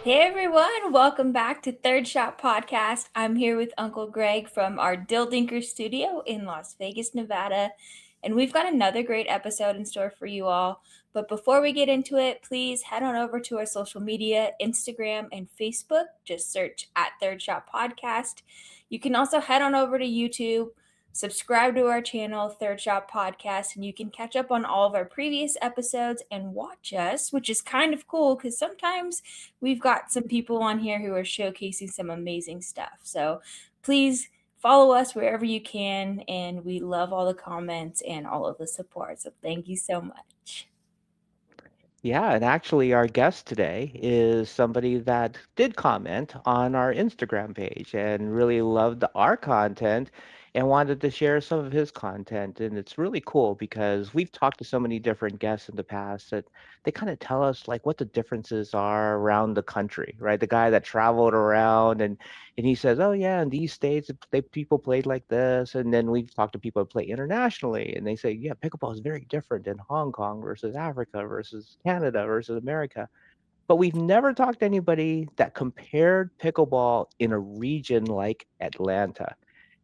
Hey everyone, welcome back to Third Shot Podcast. I'm here with Uncle Greg from our Dill Dinker studio in Las Vegas, Nevada, and we've got another great episode in store for you all. But before we get into it, please head on over to our social media, Instagram and Facebook. Just search at Third Shot Podcast. You can also head on over to YouTube, subscribe to our channel, Third Shot Podcast, and you can catch up on all of our previous episodes and watch us, which is kind of cool because sometimes we've got some people on here who are showcasing some amazing stuff. So please follow us wherever you can. And we love all the comments and all of the support. So thank you so much. Yeah, and actually, our guest today is somebody that did comment on our Instagram page and really loved our content and wanted to share some of his content. And it's really cool because we've talked to so many different guests in the past that they kind of tell us like what the differences are around the country, right? The guy that traveled around and he says, "Oh yeah, in these states they people played like this." And then we've talked to people who play internationally, and they say, "Yeah, pickleball is very different in Hong Kong versus Africa versus Canada versus America." But we've never talked to anybody that compared pickleball in a region like Atlanta.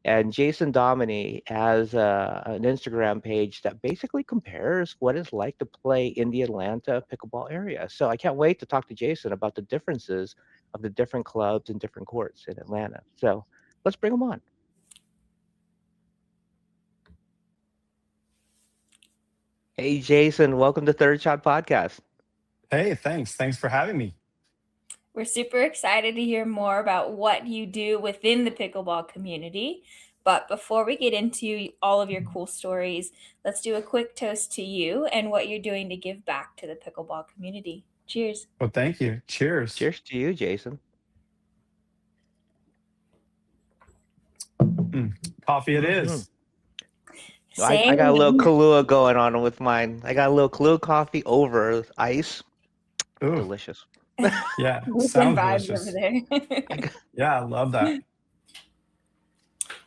And Jason Domine has an Instagram page that basically compares what it's like to play in the Atlanta pickleball area. So I can't wait to talk to Jason about the differences of the different clubs and different courts in Atlanta. So let's bring him on. Hey, Jason, welcome to Third Shot Podcast. Hey, thanks. Thanks for having me. We're super excited to hear more about what you do within the pickleball community. But before we get into all of your cool stories, let's do a quick toast to you and what you're doing to give back to the pickleball community. Cheers. Well, thank you. Cheers. Cheers to you, Jason. Mm, Coffee it Hmm. is. I got a little Same. Kahlua going on with mine. I got a little Kahlua coffee over ice. Ooh, Delicious. yeah, Weekend sounds vibes over delicious. there. I got, Yeah, I love that.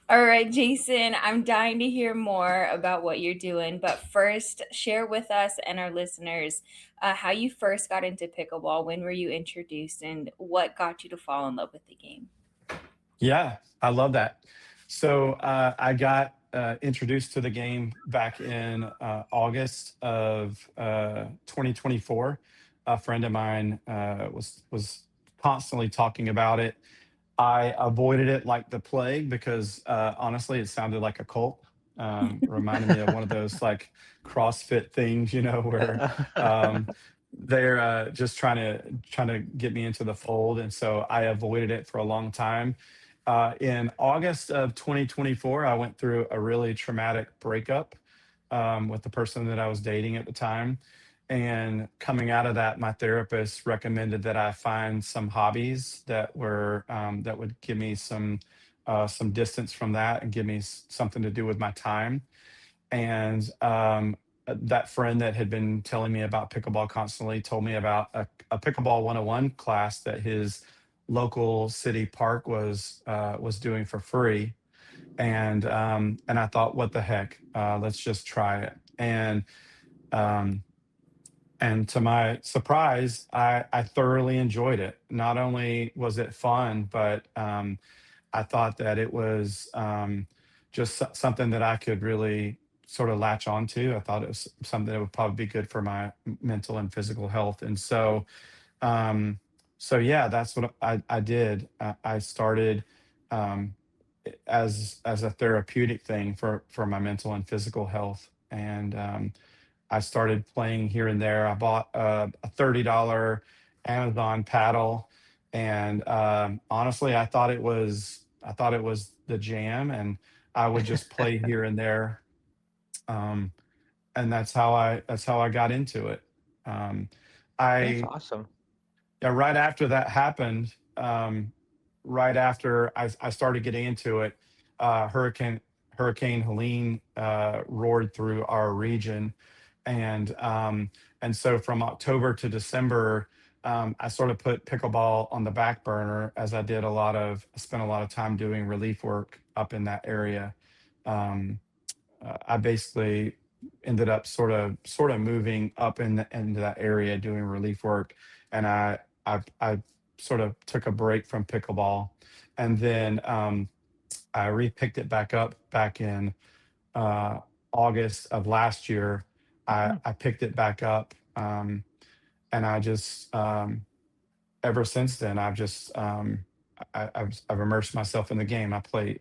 All right, Jason, I'm dying to hear more about what you're doing. But first, share with us and our listeners how you first got into pickleball. When were you introduced, and what got you to fall in love with the game? Yeah, I love that. So I got introduced to the game back in August of 2024. A friend of mine was constantly talking about it. I avoided it like the plague because honestly, it sounded like a cult. Reminded me of one of those like CrossFit things, where um, they're just trying to get me into the fold, and so I avoided it for a long time. In August of 2024, I went through a really traumatic breakup with the person that I was dating at the time. And coming out of that, my therapist recommended that I find some hobbies that would give me some distance from that and give me something to do with my time. And that friend that had been telling me about pickleball constantly told me about a pickleball 101 class that his local city park was doing for free. And I thought, what the heck? Let's just try it. Um, and to my surprise, I thoroughly enjoyed it. Not only was it fun, but I thought that it was just something that I could really sort of latch onto. I thought it was something that would probably be good for my mental and physical health. And um, so yeah, that's what I did. I started um, as a therapeutic thing for my mental and physical health. And I started playing here and there. I bought a $30 Amazon paddle, and honestly, I thought it was the jam, and I would just play here and there, um, and that's how I got into it. Um, that's I awesome. Yeah, right after that happened, right after I started getting into it, Hurricane Helene roared through our region, and um, and so from October to December, I sort of put pickleball on the back burner as I spent a lot of time doing relief work up in that area. Um, I basically ended up sort of moving up into that area doing relief work, and I sort of took a break from pickleball, and then I repicked it back up back in uh, August of last year. I picked it back up, and I just ever since then I've just I've immersed myself in the game. I play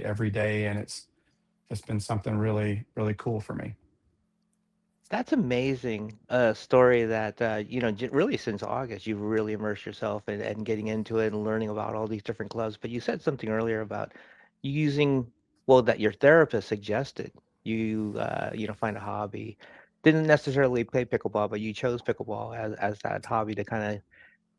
every day, and it's been something really cool for me. That's amazing story that really since August you've really immersed yourself and getting into it and learning about all these different clubs. But you said something earlier about using, well, that your therapist suggested find a hobby. Didn't necessarily play pickleball, but you chose pickleball as that hobby to kind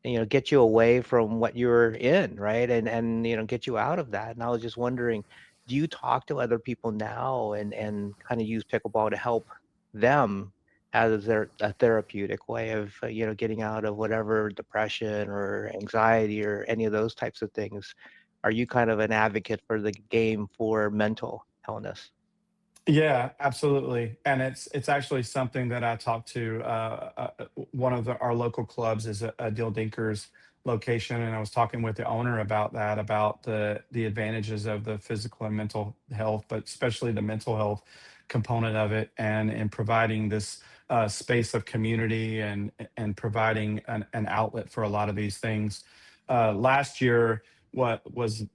of get you away from what you're in, right? And get you out of that. And I was just wondering, do you talk to other people now and kind of use pickleball to help them as their a therapeutic way of getting out of whatever depression or anxiety or any of those types of things? Are you kind of an advocate for the game for mental illness? Yeah, absolutely. And it's actually something that I talked to one of our local clubs is a Dill Dinkers location, and I was talking with the owner about that, about the advantages of the physical and mental health, but especially the mental health component of it, and in providing this space of community and providing an outlet for a lot of these things. Last year, what was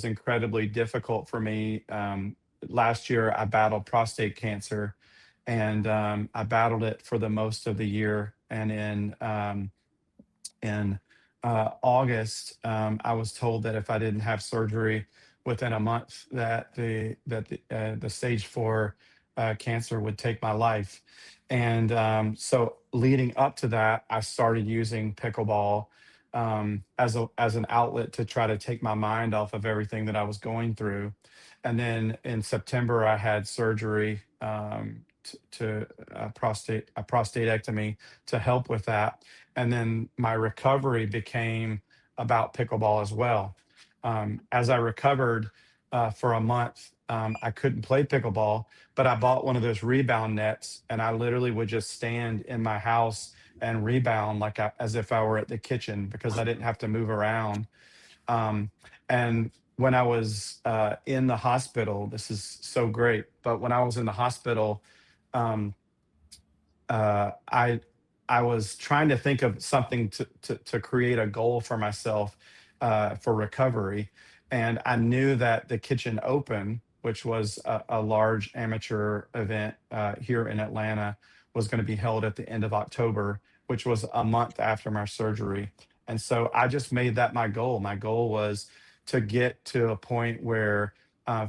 incredibly difficult for me. Last year I battled prostate cancer, and I battled it for the most of the year. And in August, I was told that if I didn't have surgery within a month, that the stage 4 cancer would take my life. And so, leading up to that, I started using pickleball as an outlet to try to take my mind off of everything that I was going through. And then in September, I had surgery to a prostatectomy to help with that. And then my recovery became about pickleball as well. As I recovered for a month, I couldn't play pickleball, but I bought one of those rebound nets, and I literally would just stand in my house and rebound as if I were at the kitchen, because I didn't have to move around. Um, and when I was in the hospital, this is so great, but when I was in the hospital, um, uh, I I was trying to think of something to create a goal for myself for recovery, and I knew that the Kitchen Open, which was a large amateur event here in Atlanta, was going to be held at the end of October, which was a month after my surgery. And so I just made that my goal. My goal was to get to a point where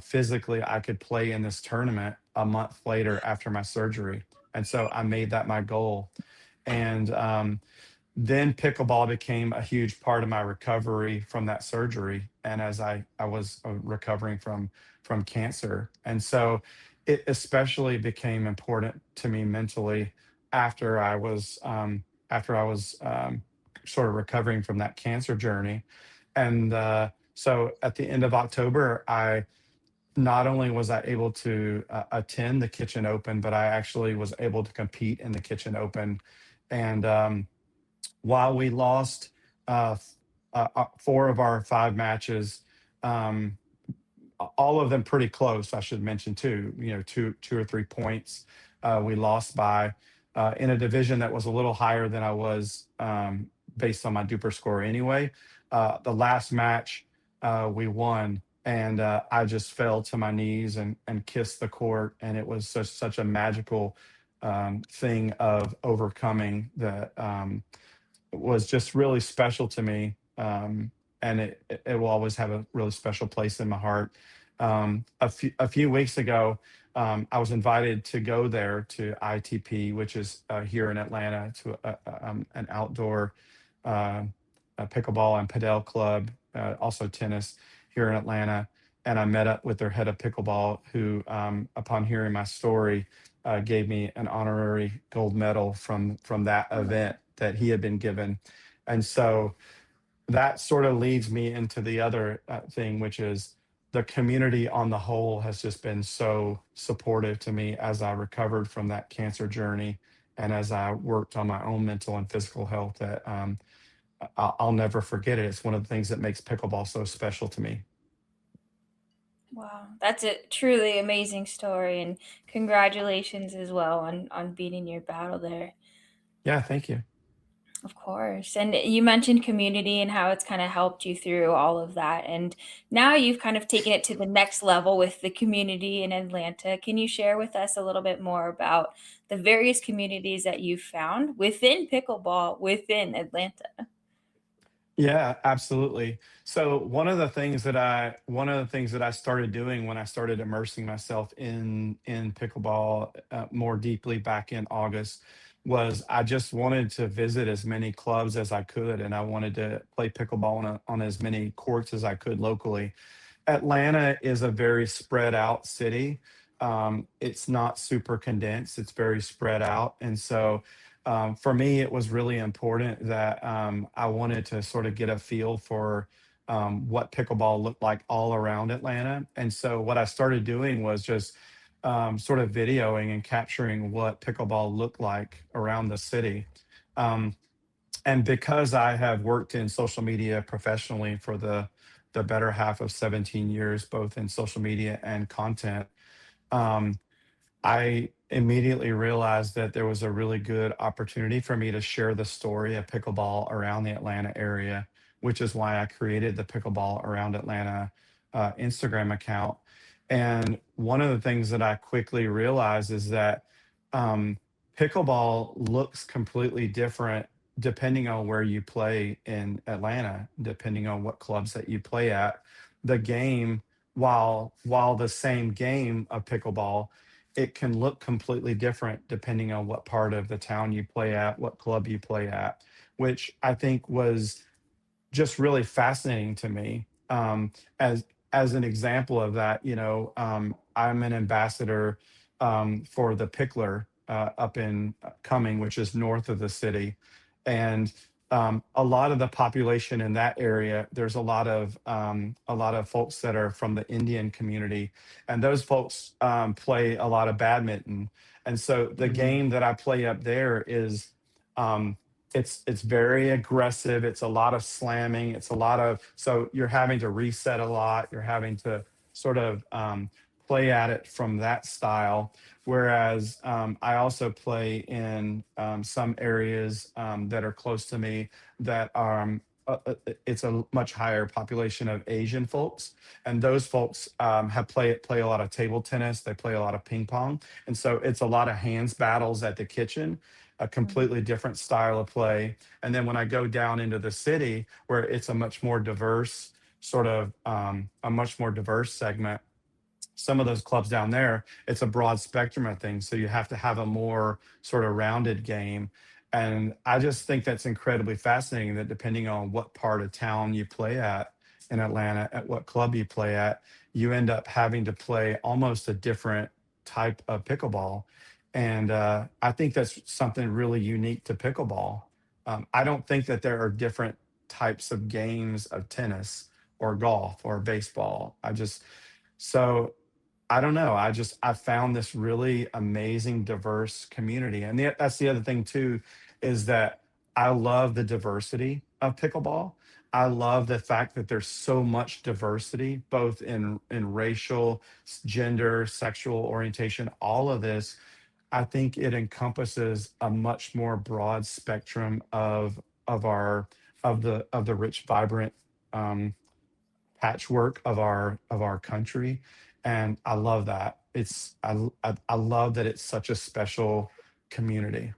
physically I could play in this tournament a month later after my surgery. And so I made that my goal. And then pickleball became a huge part of my recovery from that surgery, and as I was recovering from cancer. And so it especially became important to me mentally after I was sort of recovering from that cancer journey. And so at the end of October, I not only was I able to attend the Kitchen Open, but I actually was able to compete in the Kitchen Open. And while we lost 4 of our 5 matches, um, all of them pretty close, I should mention too. Two or 3 points we lost by in a division that was a little higher than I was based on my Duper score anyway. The last match we won, and I just fell to my knees and kissed the court, and it was such a magical thing of overcoming that. Was just really special to me. And it will always have a really special place in my heart. A few weeks ago, I was invited to go there to ITP, which is here in Atlanta, to an outdoor uh, pickleball and padel club, also tennis here in Atlanta. And I met up with their head of pickleball, who, upon hearing my story, gave me an honorary gold medal from that event that he had been given. And so that sort of leads me into the other thing, which is the community on the whole has just been so supportive to me as I recovered from that cancer journey, and as I worked on my own mental and physical health. That I'll never forget it. It's one of the things that makes pickleball so special to me. Wow, that's a truly amazing story, and congratulations as well on beating your battle there. Yeah, thank you. Of course. And you mentioned community and how it's kind of helped you through all of that. And now you've kind of taken it to the next level with the community in Atlanta. Can you share with us a little bit more about the various communities that you've found within pickleball within Atlanta? Yeah, absolutely. So one of the things that I started doing when I started immersing myself in pickleball more deeply back in August was I just wanted to visit as many clubs as I could, and I wanted to play pickleball on as many courts as I could locally. Atlanta is a very spread out city. It's not super condensed, it's very spread out. And so for me, it was really important that I wanted to sort of get a feel for what pickleball looked like all around Atlanta. And so what I started doing was just sort of videoing and capturing what pickleball looked like around the city. Um, and because I have worked in social media professionally for the better half of 17 years, both in social media and content, um, I immediately realized that there was a really good opportunity for me to share the story of pickleball around the Atlanta area, which is why I created the Pickleball Around Atlanta Instagram account. And one of the things that I quickly realized is that um, pickleball looks completely different depending on where you play in Atlanta, depending on what clubs that you play at. The game, while the same game of pickleball, it can look completely different depending on what part of the town you play at, what club you play at, which I think was just really fascinating to me. As an example of that, I'm an ambassador for the Pickler up in Cumming, which is north of the city, and a lot of the population in that area, there's a lot of folks that are from the Indian community, and those folks play a lot of badminton. And so the Mhm. game that I play up there is um, it's very aggressive. It's a lot of slamming. It's a lot of, so you're having to reset a lot. You're having to sort of play at it from that style. Whereas I also play in some areas that are close to me that are it's a much higher population of Asian folks, and those folks have play a lot of table tennis. They play a lot of ping pong, and so it's a lot of hands battles at the kitchen, a completely different style of play. And then when I go down into the city, where it's a much more diverse a much more diverse segment, some of those clubs down there, it's a broad spectrum of things. So you have to have a more sort of rounded game. And I just think that's incredibly fascinating that depending on what part of town you play at in Atlanta, at what club you play at, you end up having to play almost a different type of pickleball. And I think that's something really unique to pickleball. I don't think that there are different types of games of tennis or golf or baseball. So I don't know. I found this really amazing, diverse community, and that's the other thing too, is that I love the diversity of pickleball. I love the fact that there's so much diversity, both in racial, gender, sexual orientation. All of this, I think, it encompasses a much more broad spectrum of our of the rich, vibrant patchwork of our country, and I love that. I love that it's such a special community.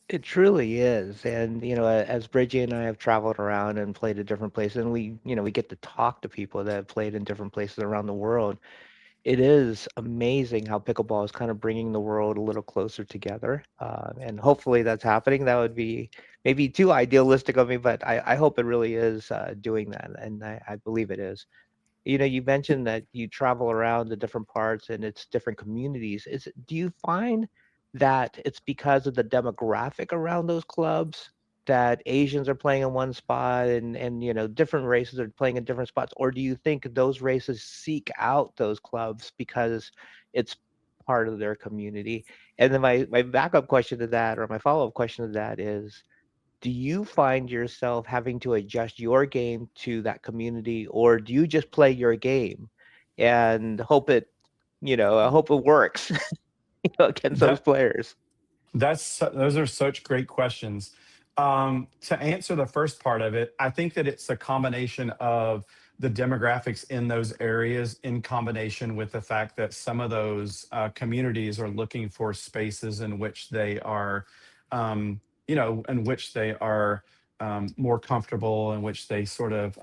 It truly is. And, as Bridgie and I have traveled around and played at different places, and we get to talk to people that have played in different places around the world. It is amazing how pickleball is kind of bringing the world a little closer together. And hopefully that's happening. That would be maybe too idealistic of me, but I hope it really is doing that. And I believe it is. You mentioned that you travel around the different parts and it's different communities. Do you find that it's because of the demographic around those clubs that Asians are playing in one spot and different races are playing in different spots, or do you think those races seek out those clubs because it's part of their community? And then my backup question to that, or my follow-up question to that is, do you find yourself having to adjust your game to that community, or do you just play your game and hope it, I hope it works, against those That players? those are such great questions. To answer the first part of it, I think that it's a combination of the demographics in those areas, in combination with the fact that some of those communities are looking for spaces in which they are, in which they are more comfortable, in which they sort of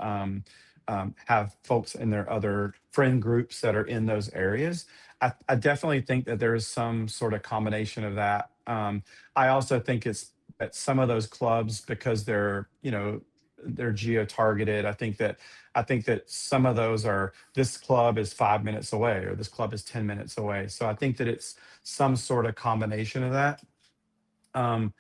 have folks in their other friend groups that are in those areas. I definitely think that there is some sort of combination of that. I also think it's that some of those clubs, because they're geo targeted. I think that some of those are, this club is 5 minutes away, or this club is 10 minutes away. So I think that it's some sort of combination of that. Um,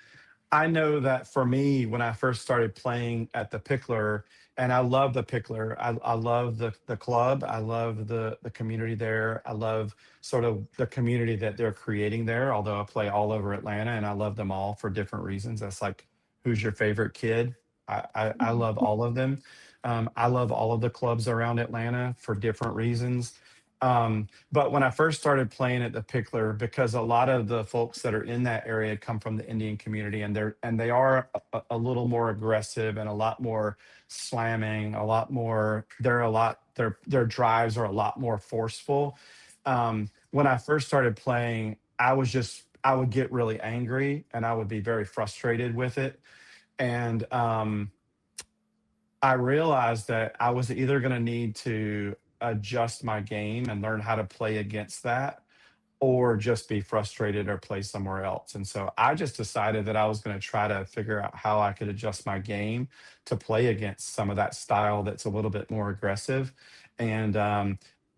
I know that for me, when I first started playing at the Pickler, and I love the Pickler, I love the club, I love the community there, I love sort of the community that they're creating there. Although I play all over Atlanta, and I love them all for different reasons. That's like, who's your favorite kid? I love all of them. I love all of the clubs around Atlanta for different reasons. But when I first started playing at the Pickler, because a lot of the folks that are in that area come from the Indian community, and they are a little more aggressive and a lot more slamming, a lot more. They're a lot. Their drives are a lot more forceful. When I first started playing, I would get really angry, and I would be very frustrated with it. And I realized that I was either going to need to adjust my game and learn how to play against that, or just be frustrated or play somewhere else. And so I just decided that I was going to try to figure out how I could adjust my game to play against some of that style that's a little bit more aggressive. And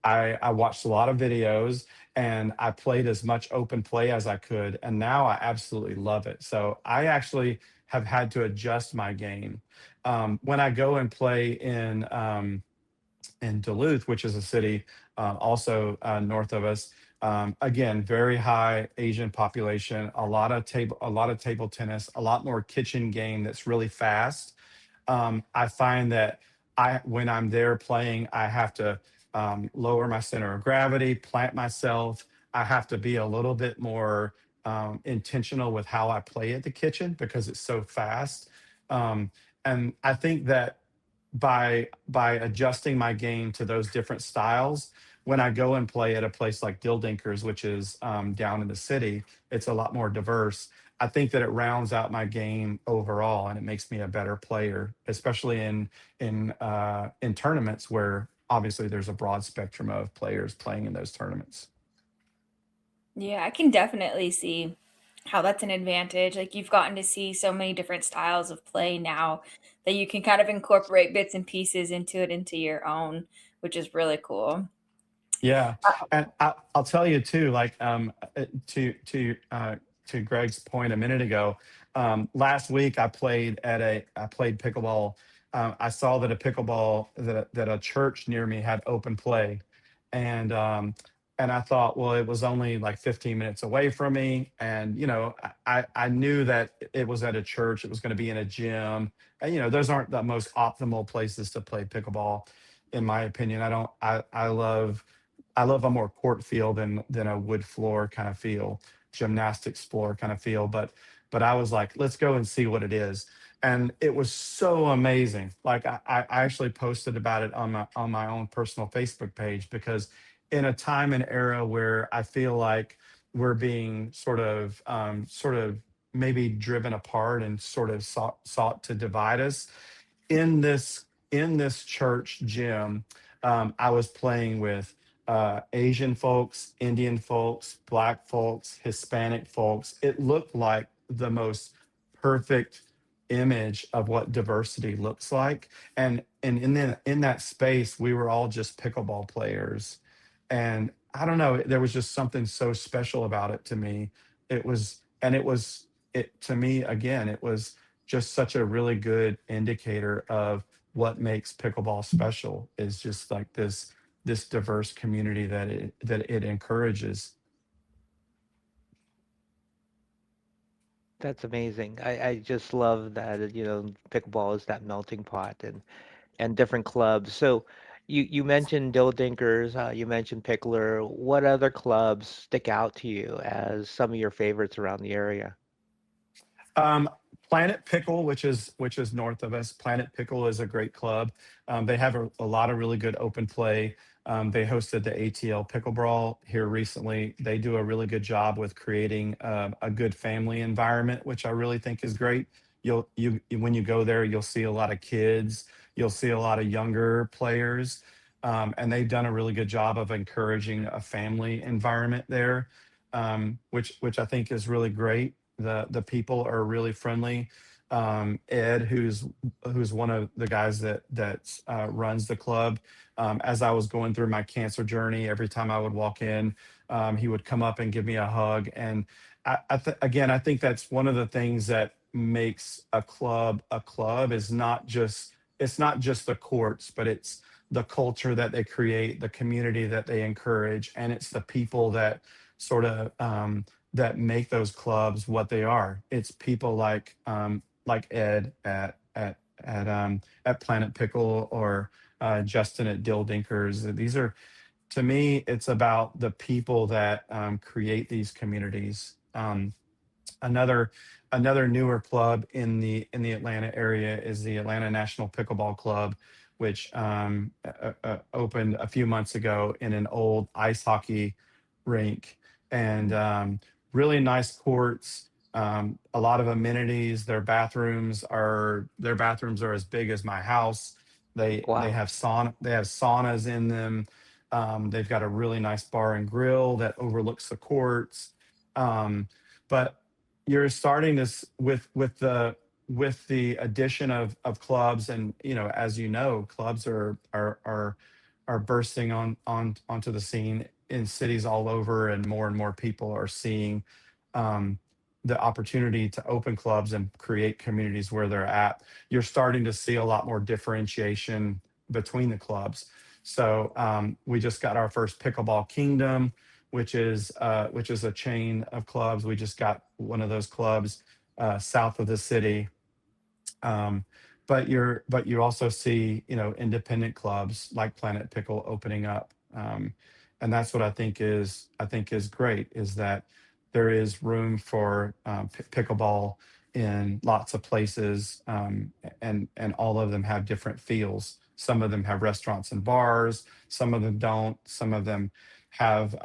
I watched a lot of videos, and I played as much open play as I could. And now I absolutely love it. So I actually have had to adjust my game. When I go and play in Duluth, which is a city also north of us. Again, very high Asian population, a lot of table tennis, a lot more kitchen game that's really fast. I find that when I'm there playing, I have to lower my center of gravity, plant myself. I have to be a little bit more intentional with how I play at the kitchen because it's so fast. Um, and I think that by adjusting my game to those different styles, when I go and play at a place like Dildinkers, which is down in the city, it's a lot more diverse. I think that it rounds out my game overall, and it makes me a better player, especially in tournaments where obviously there's a broad spectrum of players playing in those tournaments. Yeah, I can definitely see how that's an advantage. Like you've gotten to see so many different styles of play now that you can kind of incorporate bits and pieces into it into your own, which is really cool. Yeah, and I'll tell you too, like to Greg's point a minute ago. Last week I played pickleball. I saw that a pickleball that a church near me had open play, and I thought, well, it was only like 15 minutes away from me, and I knew that it was at a church. It was going to be in a gym, and those aren't the most optimal places to play pickleball, in my opinion. I love a more court feel than a wood floor kind of feel, gymnastics floor kind of feel. But I was like, let's go and see what it is. And it was so amazing. Like I actually posted about it on my own personal Facebook page, because in a time and era where I feel like we're being sort of maybe driven apart and sort of sought to divide us, in this church gym, I was playing with Asian folks, Indian folks, Black folks, Hispanic folks. It looked like the most perfect image of what diversity looks like. And in that space, we were all just pickleball players, and I don't know. There was just something so special about it to me. It to me again. It was just such a really good indicator of what makes pickleball special, is just like this diverse community that it encourages. That's amazing. I just love that, pickleball is that melting pot and different clubs. So you mentioned Dill Dinkers, you mentioned Pickler. What other clubs stick out to you as some of your favorites around the area? Um, Planet Pickle, which is north of us. Planet Pickle is a great club. They have a lot of really good open play. They hosted the ATL Pickleball here recently. They do a really good job with creating a good family environment, which I really think is great. When you go there, you'll see a lot of kids. You'll see a lot of younger players, and they've done a really good job of encouraging a family environment there, which I think is really great. The people are really friendly. Ed, who's one of the guys that runs the club, as I was going through my cancer journey, every time I would walk in, he would come up and give me a hug. And again, I think that's one of the things that makes a club is not just it's not just the courts, but it's the culture that they create, the community that they encourage, and it's the people that sort of that make those clubs what they are. It's people like Ed at Planet Pickle, or Justin at Dill Dinkers. These are, to me, it's about the people that create these communities. Another another newer club in the Atlanta area is the Atlanta National Pickleball Club, which opened a few months ago in an old ice hockey rink, and really nice courts. A lot of amenities. Their bathrooms are as big as my house. They Wow. have saunas in them. They've got a really nice bar and grill that overlooks the courts. Um, but you're starting this with the addition of clubs, and as you know, clubs are bursting onto the scene in cities all over, and more people are seeing um, the opportunity to open clubs and create communities where they're at. You're starting to see a lot more differentiation between the clubs. So we just got our first Pickleball Kingdom, which is a chain of clubs. We just got one of those clubs south of the city. Um, but you also see, independent clubs like Planet Pickle opening up, and that's what I think is great, is that there is room for pickleball in lots of places, and all of them have different feels. Some of them have restaurants and bars. Some of them don't. Have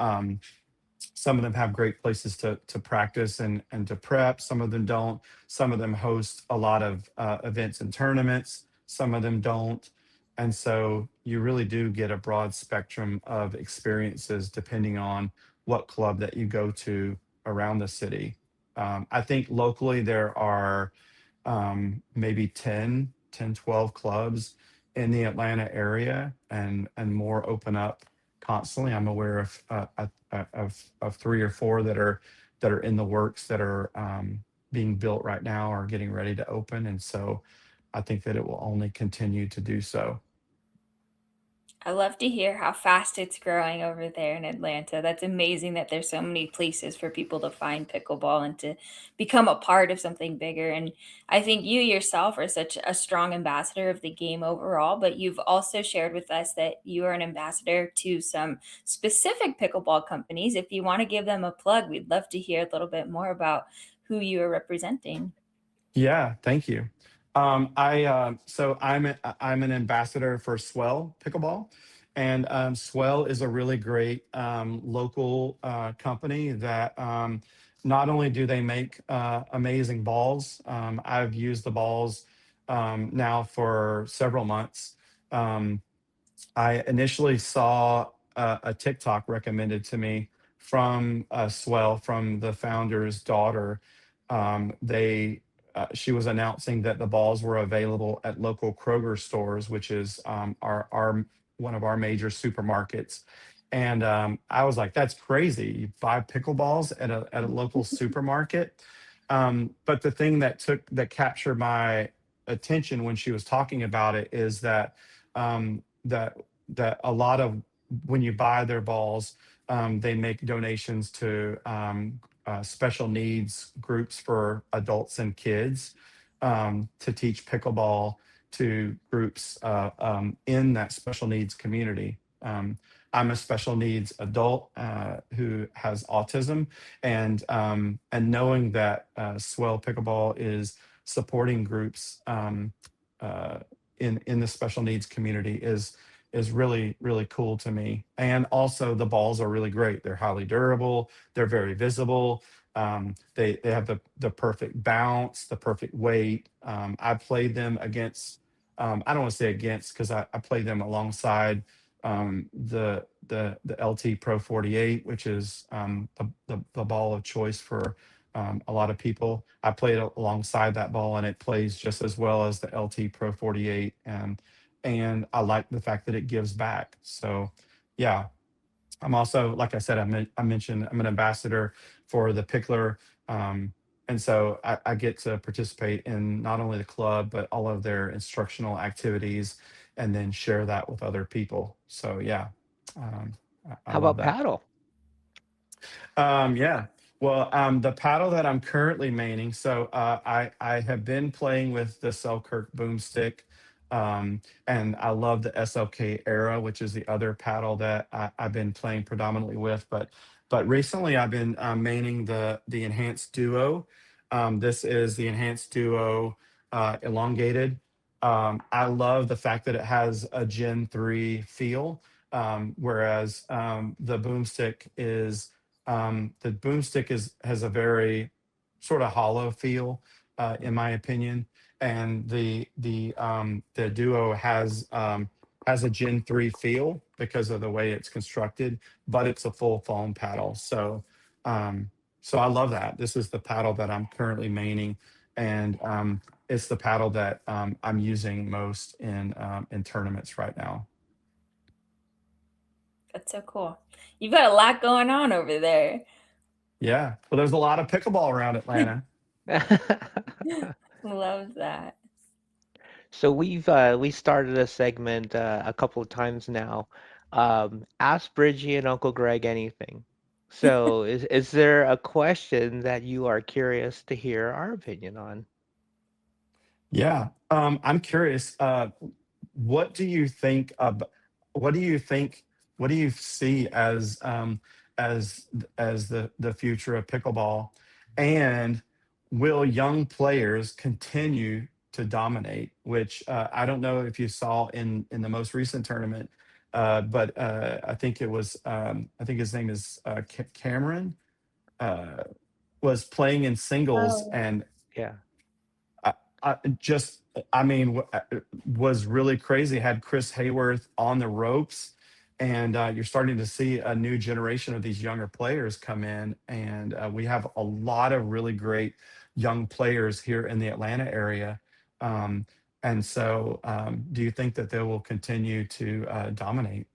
some of them have great places to practice and to prep. Some of them don't. Some of them host a lot of events and tournaments. Some of them don't. And so you really do get a broad spectrum of experiences depending on what club that you go to around the city. I think locally there are maybe 12 clubs in the Atlanta area, and more open up constantly. I'm aware of three or four that are in the works, that are being built right now or getting ready to open, and so I think that it will only continue to do so. I love to hear how fast it's growing over there in Atlanta. That's amazing that there's so many places for people to find pickleball and to become a part of something bigger. And I think you yourself are such a strong ambassador of the game overall, but you've also shared with us that you are an ambassador to some specific pickleball companies. If you want to give them a plug, we'd love to hear a little bit more about who you are representing. Yeah, thank you. I'm an ambassador for Swell Pickleball, and Swell is a really great local company that not only do they make amazing balls. I've used the balls now for several months. Um, I initially saw a TikTok recommended to me from Swell, from the founder's daughter. They She was announcing that the balls were available at local Kroger stores, which is our one of our major supermarkets. And I was like, "That's crazy! You buy pickleballs at a local supermarket." But the thing that captured my attention when she was talking about it is that that a lot of, when you buy their balls, they make donations to special needs groups for adults and kids, to teach pickleball to groups in that special needs community. I'm a special needs adult who has autism, and knowing that Swell Pickleball is supporting groups uh, in the special needs community is really really cool to me. And also the balls are really great. They're highly durable. They're very visible. They have the perfect bounce, the perfect weight. I played them against. I don't want to say against because I played them alongside the LT Pro 48, which is the ball of choice for a lot of people. I played alongside that ball, and it plays just as well as the LT Pro 48. And I like the fact that it gives back. So, yeah, I'm also, like I said, I mentioned I'm an ambassador for the Pickler. And so I get to participate in not only the club, but all of their instructional activities and then share that with other people. So, yeah, I How love about that. paddle? Yeah. Well, the paddle that I'm currently maining, so I have been playing with the Selkirk boomstick, and I love the SLK Era, which is the other paddle that I've been playing predominantly with. But recently I've been maining the Enhanced Duo. This is the Enhanced Duo elongated. I love the fact that it has a Gen 3 feel, whereas the boomstick is has a very sort of hollow feel, in my opinion, and the Duo has a Gen 3 feel because of the way it's constructed, but it's a full foam paddle. Um, so I love that. This is the paddle that I'm currently maining, and it's the paddle that I'm using most in tournaments right now. That's so cool. You've got a lot going on over there. Yeah. Well, there's a lot of pickleball around Atlanta. Love that. So we started a segment a couple of times now. Ask Bridgie and Uncle Greg anything. So is there a question that you are curious to hear our opinion on? Yeah. I'm curious. What do you think of? What do you think? What do you see as as the future of pickleball? And will young players continue to dominate? Which I don't know if you saw in the most recent tournament, but I think it was I think his name is Cameron, uh, was playing in singles, Oh, and Yeah. I, just, I mean, was really crazy. Had Chris Hayworth on the ropes, and you're starting to see a new generation of these younger players come in, and we have a lot of really great young players here in the Atlanta area. Um, and so, do you think that they will continue to dominate?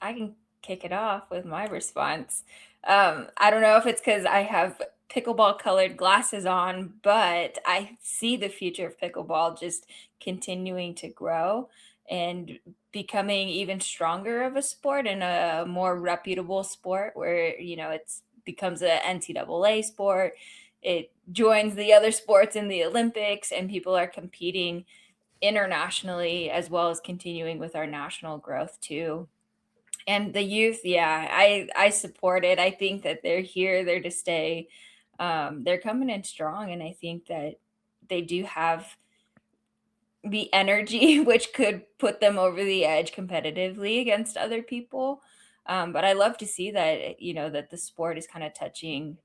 I can kick it off with my response. I don't know if it's because I have pickleball colored glasses on, but I see the future of pickleball just continuing to grow and becoming even stronger of a sport and a more reputable sport where, it's becomes a NCAA sport. It joins the other sports in the Olympics and people are competing internationally as well as continuing with our national growth too. And the youth, yeah, I support it. I think that they're here, they're to stay. They're coming in strong, and I think that they do have the energy, which could put them over the edge competitively against other people. But I love to see that that the sport is kind of touching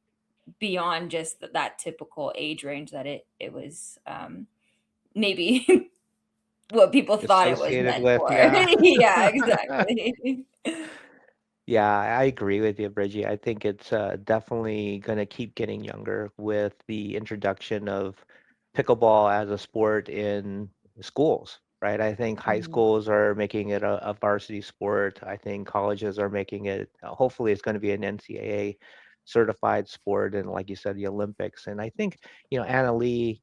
beyond just that typical age range that it was maybe what people thought it was Associated meant with, for. yeah. Yeah, exactly. Yeah, I agree with you, Bridgie. I think it's definitely going to keep getting younger with the introduction of pickleball as a sport in schools, right? I think high Mhm. schools are making it a varsity sport. I think colleges are making it, hopefully, it's going to be an NCAA certified sport. And like you said, the Olympics. And I think, Anna Lee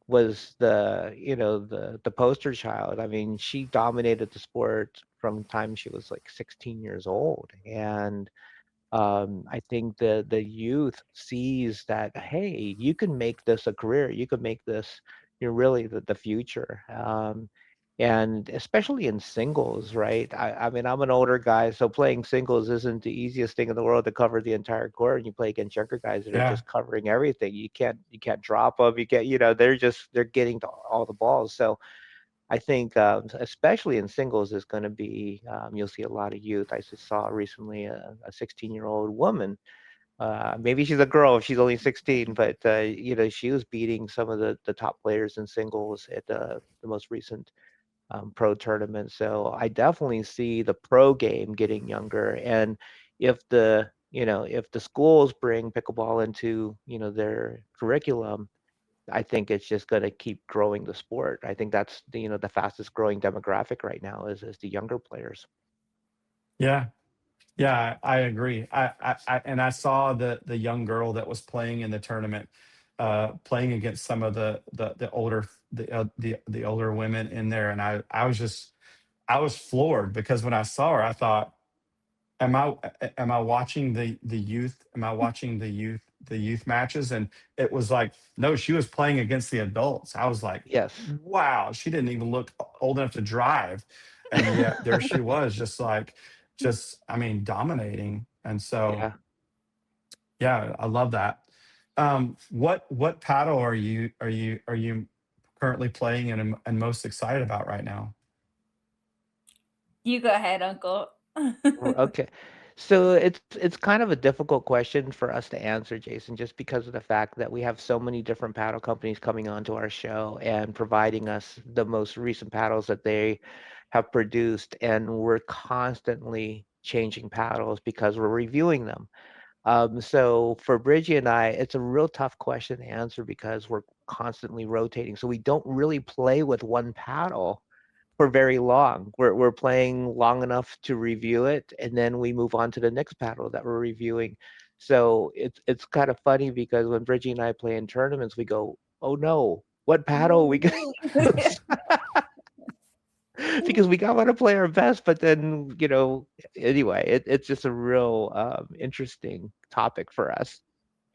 was the poster child. I mean, she dominated the sport from the time she was like 16 years old, and I think the youth sees that, hey, you can make this a career. You can make this, really the future. And especially in singles, right? I mean, I'm an older guy, so playing singles isn't the easiest thing in the world to cover the entire court. And you play against younger guys that are Yeah. just covering everything. You can't drop them. They're getting to all the balls. So I think, especially in singles, is going to be, you'll see a lot of youth. I just saw recently a 16-year-old woman. Maybe she's a girl if she's only 16, but she was beating some of the top players in singles at the most recent pro tournament. So I definitely see the pro game getting younger. And if the schools bring pickleball into, their curriculum, I think it's just going to keep growing the sport. I think that's the fastest growing demographic right now is the younger players. Yeah. Yeah, I agree. And I saw the young girl that was playing in the tournament, playing against some of the older the older women in there, and I was floored because when I saw her, I thought, am I watching the youth? Am I watching the youth matches? And it was like, no, she was playing against the adults. I was like, Yes. wow, she didn't even look old enough to drive, and yet there she was, just I mean, dominating. And so, Yeah. yeah, I love that. What paddle are you currently playing and most excited about right now? You go ahead, Uncle. Okay. So it's kind of a difficult question for us to answer, Jason, just because of the fact that we have so many different paddle companies coming onto our show and providing us the most recent paddles that they have produced, and we're constantly changing paddles because we're reviewing them. So for Bridgie and I, it's a real tough question to answer because we're constantly rotating. So we don't really play with one paddle for very long. We're playing long enough to review it, and then we move on to the next paddle that we're reviewing. So it's kind of funny because when Bridgie and I play in tournaments, we go, "Oh no, what paddle are we gonna use?" Because we want to play our best, but then anyway, it's just a real interesting topic for us.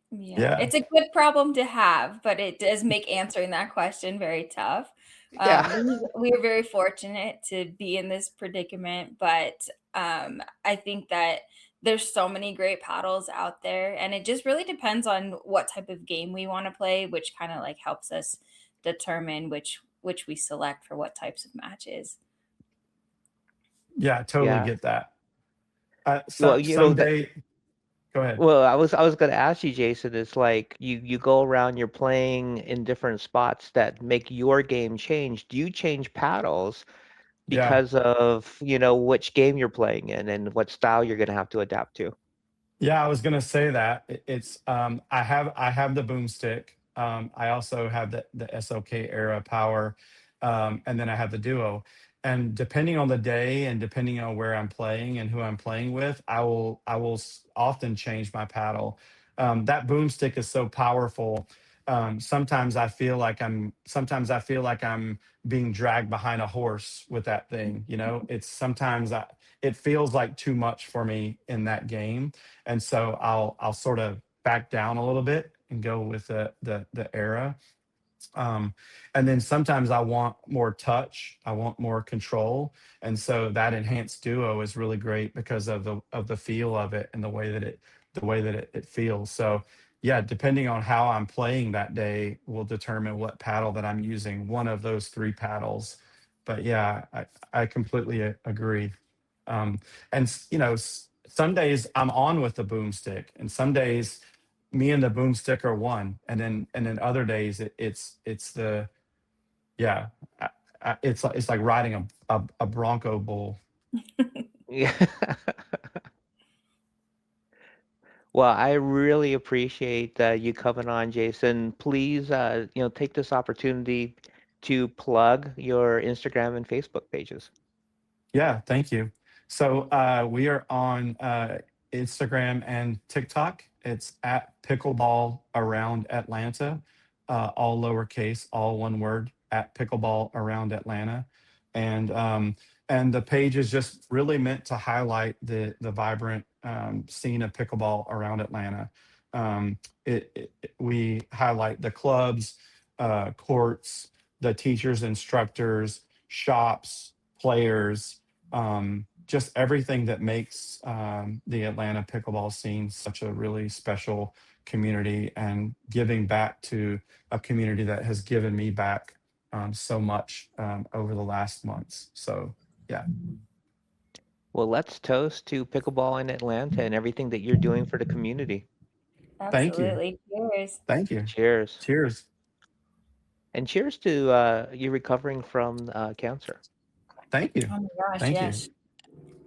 Yeah, Yeah. it's a good problem to have, but it does make answering that question very tough. Yeah. We are very fortunate to be in this predicament, but I think that there's so many great paddles out there, and it just really depends on what type of game we want to play, which kind of like helps us determine which we select for what types of matches. Yeah, I totally Yeah. get that. Well, that. Someday, go ahead. Well, I was gonna ask you, Jason. It's like you go around, you're playing in different spots that make your game change. Do you change paddles Yeah. because of which game you're playing in and what style you're gonna have to adapt to? Yeah, I was gonna say that. It's I have the boomstick. I also have the SOK era power, and then I have the duo. And depending on the day and depending on where I'm playing and who I'm playing with, I will often change my paddle. That boomstick is so powerful. Sometimes I feel like I'm being dragged behind a horse with that thing. It feels like too much for me in that game, and so I'll sort of back down a little bit and go with the era. um, and then sometimes I want more touch, I want more control, and so that enhanced duo is really great because of the feel of it and the way that it feels. So yeah, depending on how I'm playing that day will determine what paddle that I'm using, one of those three paddles. But yeah, I completely agree. um, and some days I'm on with the boomstick, and some days me and the boomstick are one, and then other days it's the yeah, it's like riding a bronco bull. Yeah. Well, I really appreciate you coming on, Jason. Please, take this opportunity to plug your Instagram and Facebook pages. Yeah, thank you. So we are on Instagram and TikTok. It's at Pickleball Around Atlanta, all lowercase, all one word, at Pickleball Around Atlanta. And and the page is just really meant to highlight the vibrant scene of pickleball around Atlanta. Um, we highlight the clubs, courts, the teachers, instructors, shops, players, just everything that makes the Atlanta pickleball scene such a really special community, and giving back to a community that has given me back so much over the last months. So, yeah, Well, let's toast to pickleball in Atlanta and everything that you're doing for the community. thank you. Absolutely. Cheers. Thank you. Cheers. Cheers. And cheers to you recovering from cancer. Thank you. Oh my gosh, Thank you. yes.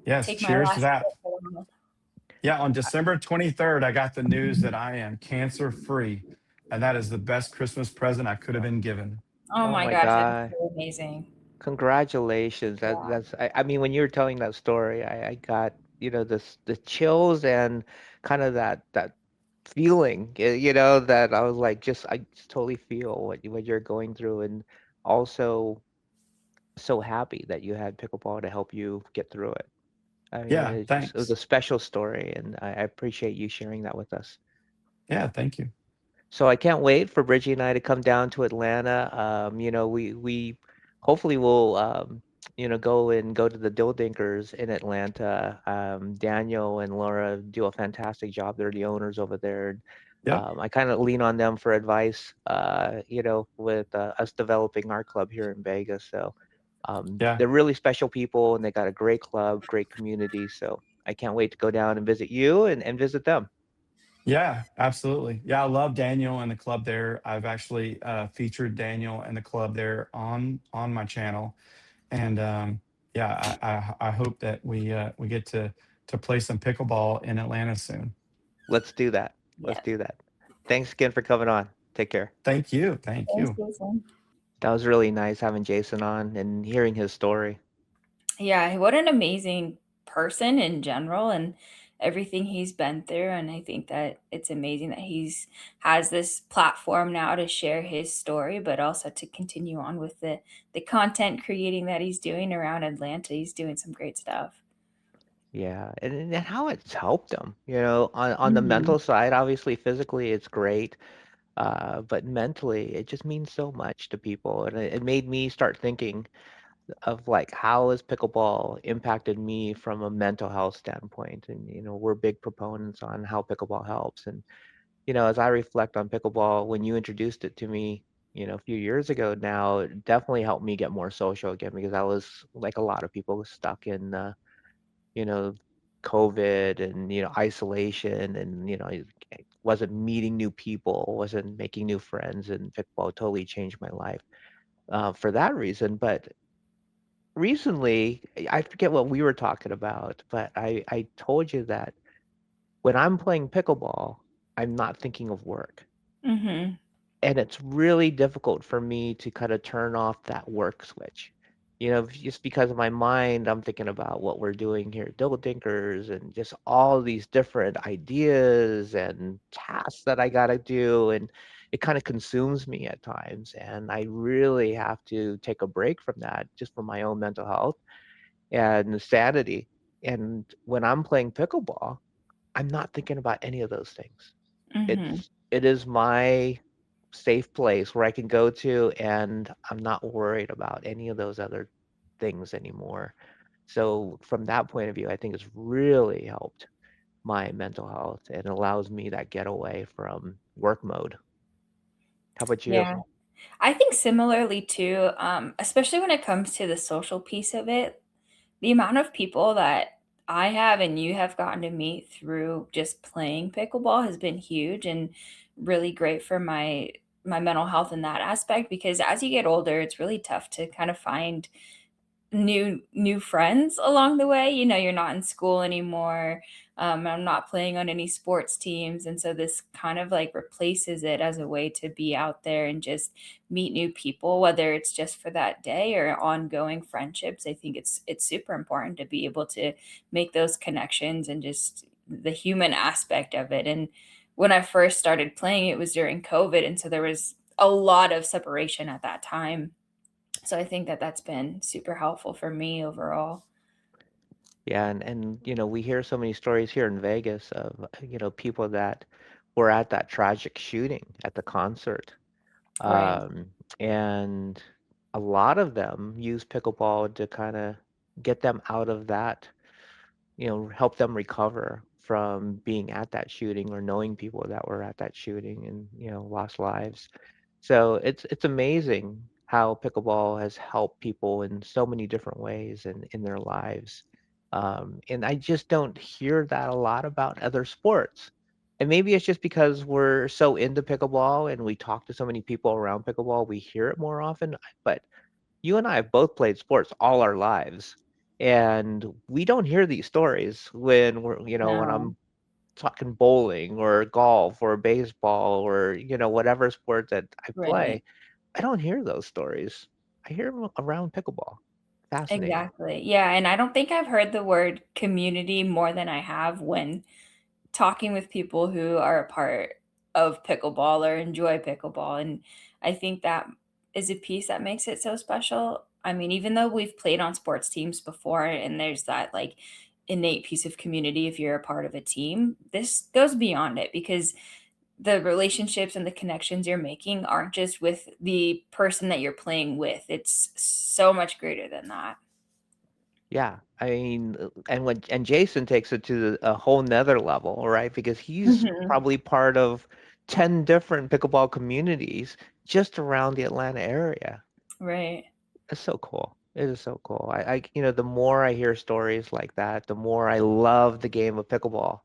Yes, Take my cheers to last that. sip for the month. Yeah, on December 23rd, I got the news that I am cancer free. And that is the best Christmas present I could have been given. Oh Oh my my gosh, that is God. so amazing. Congratulations. Yeah. I mean, when you were telling that story, I got, this the chills and kind of that feeling, that I was like I just totally feel what you're going through, and also so happy that you had pickleball to help you get through it. I mean, Yeah, it was a thanks. special story, and I appreciate you sharing that with us. Yeah, thank you. So I can't wait for Bridgie and I to come down to Atlanta. We hopefully will go to the Dill Dinkers in Atlanta. Daniel and Laura do a fantastic job. They're the owners over there. And, Yep. I kind of lean on them for advice, with us developing our club here in Vegas. So Yeah. they're really special people, and they got a great club, great community. So I can't wait to go down and visit you and visit them. Yeah, absolutely. Yeah, I love Daniel and the club there. I've actually featured Daniel and the club there on my channel, and yeah, I hope that we get to play some pickleball in Atlanta soon. Let's do that. Let's Yes. do that. Thanks again for coming on. Take care. Thank you. Thank Thanks, you. Jason. That was really nice having Jason on and hearing his story. Yeah, what an amazing person in general and everything he's been through. And I think that it's amazing that he's has this platform now to share his story, but also to continue on with the content creating that he's doing around Atlanta. He's doing some great stuff. Yeah, and how it's helped him, on the Hmm. mental side, obviously physically it's great, but mentally it just means so much to people. And it made me start thinking of like how has pickleball impacted me from a mental health standpoint. And we're big proponents on how pickleball helps. And as I reflect on pickleball, when you introduced it to me, a few years ago now, it definitely helped me get more social again because I was like a lot of people stuck in, you know, COVID and, isolation and, I wasn't meeting new people, wasn't making new friends, and pickleball totally changed my life for that reason. But recently, I forget what we were talking about, but I told you that when I'm playing pickleball, I'm not thinking of work. Hmm. And it's really difficult for me to kind of turn off that work switch. Just because of my mind, I'm thinking about what we're doing here at Double Dinkers and just all these different ideas and tasks that I got to do. And it kind of consumes me at times. And I really have to take a break from that just for my own mental health and sanity. And when I'm playing pickleball, I'm not thinking about any of those things. Hmm. It is my safe place where I can go to, and I'm not worried about any of those other things anymore. So from that point of view, I think it's really helped my mental health and allows me that getaway from work mode. How about you? Yeah. I think similarly too, especially when it comes to the social piece of it, the amount of people that I have and you have gotten to meet through just playing pickleball has been huge and really great for my mental health in that aspect because as you get older, it's really tough to kind of find new friends along the way. You know, you're not in school anymore. I'm not playing on any sports teams, and so this kind of like replaces it as a way to be out there and just meet new people, whether it's just for that day or ongoing friendships. I think it's super important to be able to make those connections and just the human aspect of it. And when I first started playing, it was during COVID, and so there was a lot of separation at that time, So I think that that's been super helpful for me overall. Yeah, and we hear so many stories here in Vegas of people that were at that tragic shooting at the concert. Right. Um, and a lot of them use pickleball to kind of get them out of that, help them recover from being at that shooting or knowing people that were at that shooting and, lost lives. So it's amazing how pickleball has helped people in so many different ways in their lives. And I just don't hear that a lot about other sports. And maybe it's just because we're so into pickleball and we talk to so many people around pickleball, we hear it more often. But you and I have both played sports all our lives, and we don't hear these stories when when No, I'm talking bowling or golf or baseball or, whatever sport that I right. play. I don't hear those stories. I hear them around pickleball. Fascinating. Exactly. Yeah, and I don't think I've heard the word community more than I have when talking with people who are a part of pickleball or enjoy pickleball. And I think that is a piece that makes it so special. I mean, even though we've played on sports teams before and there's that like innate piece of community if you're a part of a team, this goes beyond it because the relationships and the connections you're making aren't just with the person that you're playing with. It's so much greater than that. Yeah, I mean, and Jason takes it to a whole nother level, right? Because he's Mhm. probably part of 10 different pickleball communities just around the Atlanta area. Right. It's so cool. It is so cool. The more I hear stories like that, the more I love the game of pickleball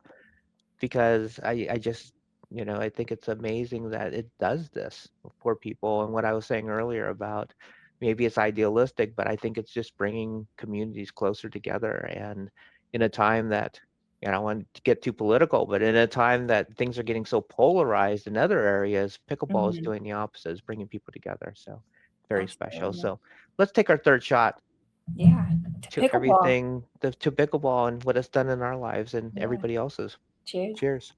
because I just, I think it's amazing that it does this for people. And what I was saying earlier about maybe it's idealistic, but I think it's just bringing communities closer together. And in a time that, I don't want to get too political, but in a time that things are getting so polarized in other areas, pickleball is Mhm. doing the opposite, is bringing people together. So very special. Absolutely. So let's take our third shot Yeah. To to pickleball. everything, to pickleball and what it's done in our lives and Yeah. everybody else's. Cheers. Cheers.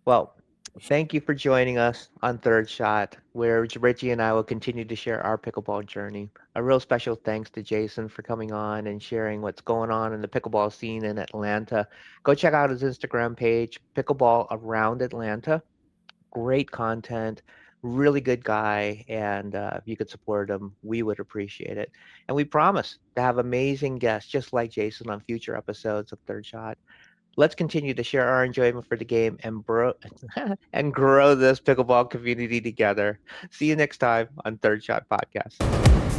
Well, thank you for joining us on Third Shot, where Richie and I will continue to share our pickleball journey. A real special thanks to Jason for coming on and sharing what's going on in the pickleball scene in Atlanta. Go check out his Instagram page, Pickleball Around Atlanta. Great content, really good guy, and if you could support him, we would appreciate it. And we promise to have amazing guests just like Jason on future episodes of Third Shot. Let's continue to share our enjoyment for the game and and grow this pickleball community together. See you next time on Third Shot Podcast.